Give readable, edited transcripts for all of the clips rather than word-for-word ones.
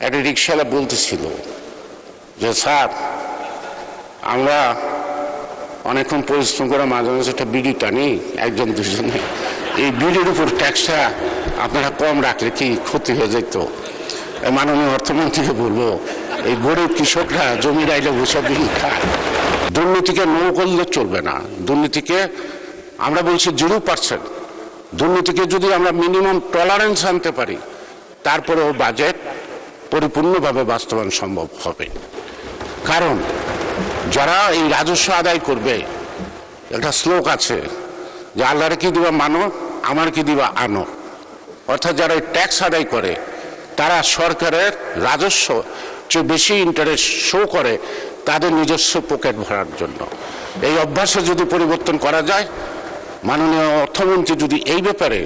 একটা রিক্সাওয়ালা বলতেছিল যে স্যার আমরা অনেকক্ষণ পরিশ্রম করে মাঝে মাঝে একটা বিড়ি টানি একজন দুজনে, এই বিড়ির উপর ট্যাক্সটা আপনারা কম রাখলে কি ক্ষতি হয়ে যেত? মাননীয় অর্থমন্ত্রীকে বলবো, এই গরিব কৃষকরা জমি রাইলে বসে বিড়ি খায়। দুর্নীতিকে নো করলে চলবে না। দুর্নীতিকে আমরা বলছি 0%। দুর্নীতিকে যদি আমরা মিনিমাম টলারেন্স আনতে পারি, তারপরেও বাজেট পরিপূর্ণভাবে বাস্তবায়ন সম্ভব হবে। কারণ যারা এই রাজস্ব আদায় করবে, একটা শ্লোক আছে যে আল্লাহরে কি দিবা মানো, আমার কি দিবা আনো। অর্থাৎ যারা এই ট্যাক্স আদায় করে তারা সরকারের রাজস্ব চেয়ে বেশি ইন্টারেস্ট শো করে তাদের নিজস্ব পকেট ভরার জন্য। এই অভ্যাসে যদি পরিবর্তন করা যায়, মাননীয় অর্থমন্ত্রী যদি এই ব্যাপারে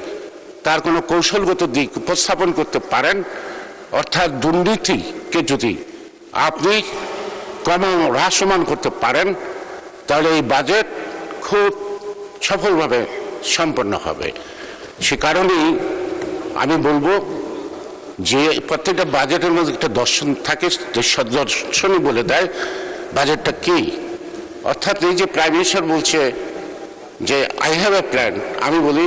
তার কোনো কৌশলগত দিক উপস্থাপন করতে পারেন, অর্থাৎ দুর্নীতিকে যদি আপনি হ্রাসমান করতে পারেন, তাহলে এই বাজেট খুব সফলভাবে সম্পন্ন হবে। সে কারণেই আমি বলবো যে প্রত্যেকটা বাজেটের মধ্যে একটা দর্শন থাকে, যে দর্শনই বলে দেয় বাজেটটা কি। অর্থাৎ এই যে প্রাইম মিনিস্টার বলছে যে আই হ্যাভ এ প্ল্যান, আমি বলি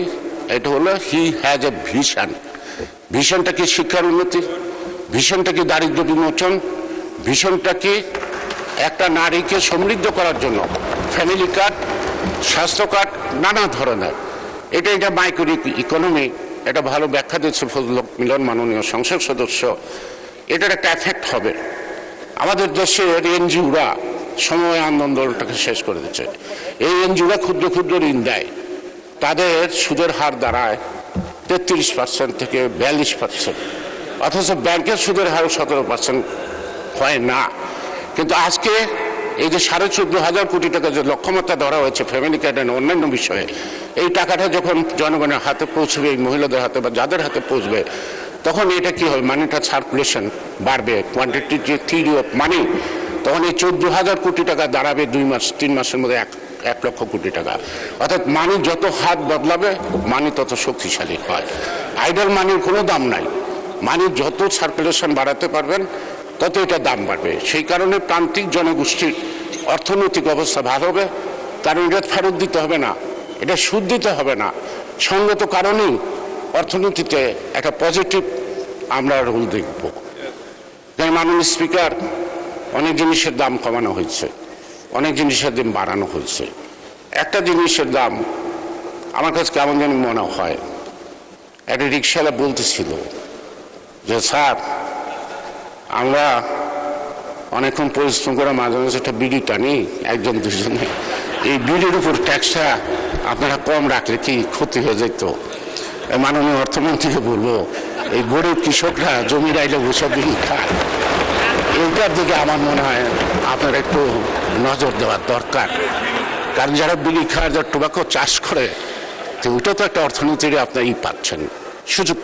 এটা হলো হি হ্যাজ এ ভিশন। ভিশনটা কি শিক্ষার উন্নতি, ভিশনটা কি দারিদ্র্য বিমোচন, ভিশনটা কি একটা নারীকে সমৃদ্ধ করার জন্য ফ্যামিলি কার্ড, স্বাস্থ্য কার্ড, নানা ধরনের। এটা মাইক্রো ইকোনমি, এটা ভালো ব্যাখ্যা দিচ্ছে ফজলুল হক মিলন মাননীয় সংসদ সদস্য। এটার একটা এফেক্ট হবে। আমাদের দেশের এনজিওরা সময় আন্দোলনটাকে শেষ করে দিচ্ছে। এই এনজিওরা ক্ষুদ্র ক্ষুদ্র ঋণ দেয়, তাদের সুদের হার দাঁড়ায় 33% থেকে 42%, অথচ ব্যাংকের সুদের হার 17% হয় না। কিন্তু আজকে এই যে 14,500 কোটি টাকা যে লক্ষ্যমাত্রা ধরা হয়েছে ফ্যামিলি কার্ড অন্যান্য বিষয়ে, এই টাকাটা যখন জনগণের হাতে পৌঁছবে, এই মহিলাদের হাতে বা যাদের হাতে পৌঁছবে, তখন এটা কি হবে, মানিটা সার্কুলেশন বাড়বে, কোয়ান্টিটি যে থিওরি অফ মানি, তখন এই 14,000 কোটি টাকা দাঁড়াবে 2-3 মাসের মধ্যে 1 লক্ষ কোটি টাকা। অর্থাৎ মানি যত হাত বদলাবে, মানি তত শক্তিশালী হয়। আইডল মানির কোনো দাম নাই। মানি যত সার্কুলেশন বাড়াতে পারবেন তত এটা দাম বাড়বে। সেই কারণে প্রান্তিক জনগোষ্ঠীর অর্থনৈতিক অবস্থা ভালো হবে। কারণ এটা ফেরত দিতে হবে না, এটা সুদ দিতে হবে না। সঙ্গত কারণেই অর্থনীতিতে একটা পজিটিভ আমরা রোল দেখব। মাননীয় স্পিকার, অনেক জিনিসের দাম কমানো হয়েছে, অনেক জিনিসের দাম বাড়ানো হয়েছে। একটা জিনিসের দাম আমার কাছে কেমন যেন মনে হয়, একটা রিক্সাওয়ালা বলতেছিল যে স্যার আমরা অনেকক্ষণ পরিশ্রম করে মাঝে মাঝে একটা বিড়ি টানি একজন দুজনে, এই বিড়ির উপর ট্যাক্সটা আপনারা কম রাখলে কি ক্ষতি হয়ে যেত? মাননীয় অর্থমন্ত্রীকে বলবো, এই গরিব কৃষকরা জমি রাইলে বসে বিড়ি খায়। এইটার দিকে আমার মনে হয় আপনার একটু নজর দেওয়ার দরকার। কারণ যারা বিড়ি খায়, যারা টোবাকো চাষ করে, তো ওইটা তো একটা অর্থনীতির আপনার পাচ্ছেন সুযোগ।